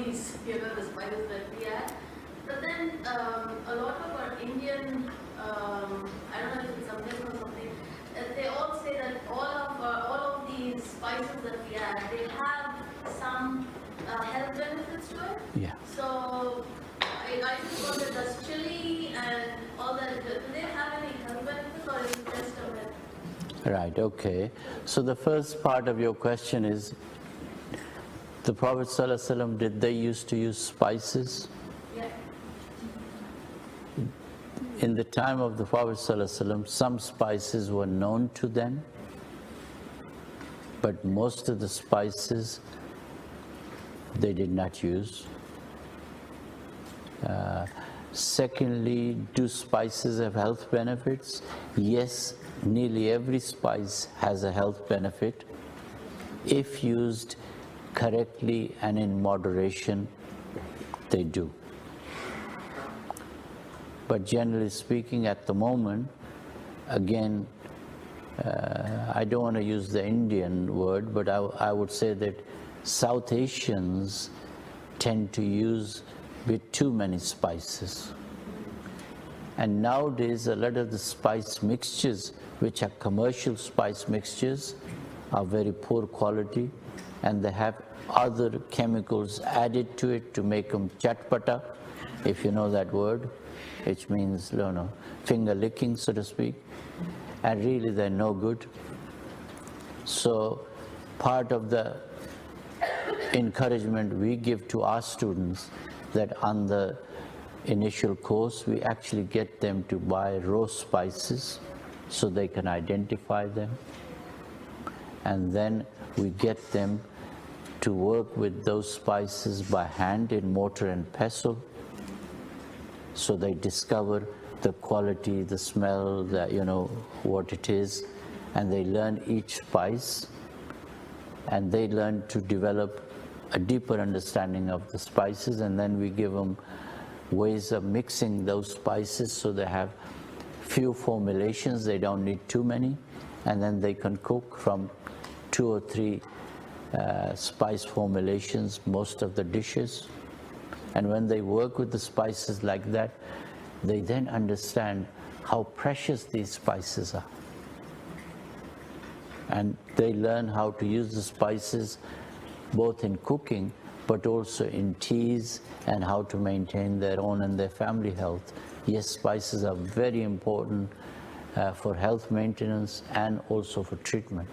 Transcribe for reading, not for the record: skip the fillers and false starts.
these, the spices that we add. But then a lot of our Indian, I don't know if it's something or something, they all say that all of these spices that we add, they have some health benefits to it. Yeah. So I just wondered, does chili and all that, do they have any health benefits or is it just a myth? Right, okay. So the first part of your question is, the Prophet ﷺ, did they used to use spices? Yeah. In the time of the Prophet ﷺ, some spices were known to them, but most of the spices they did not use. Secondly, do spices have health benefits? Yes, nearly every spice has a health benefit if used correctly and in moderation. They do. But generally speaking, at the moment, again, I don't want to use the Indian word, but I would say that South Asians tend to use a bit too many spices. And nowadays, a lot of the spice mixtures, which are commercial spice mixtures, are very poor quality, and they have other chemicals added to it to make them chatpata, if you know that word, which means, finger licking, so to speak, and really they're no good. So part of the encouragement we give to our students, that on the initial course we actually get them to buy raw spices so they can identify them, and then we get them to work with those spices by hand in mortar and pestle, so they discover the quality, the smell, what it is, and they learn each spice, and they learn to develop a deeper understanding of the spices, and then we give them ways of mixing those spices so they have few formulations, they don't need too many, and then they can cook from 2 or 3 spice formulations most of the dishes. And when they work with the spices like that, they then understand how precious these spices are. And they learn how to use the spices both in cooking but also in teas, and how to maintain their own and their family health. Yes, spices are very important for health maintenance and also for treatment.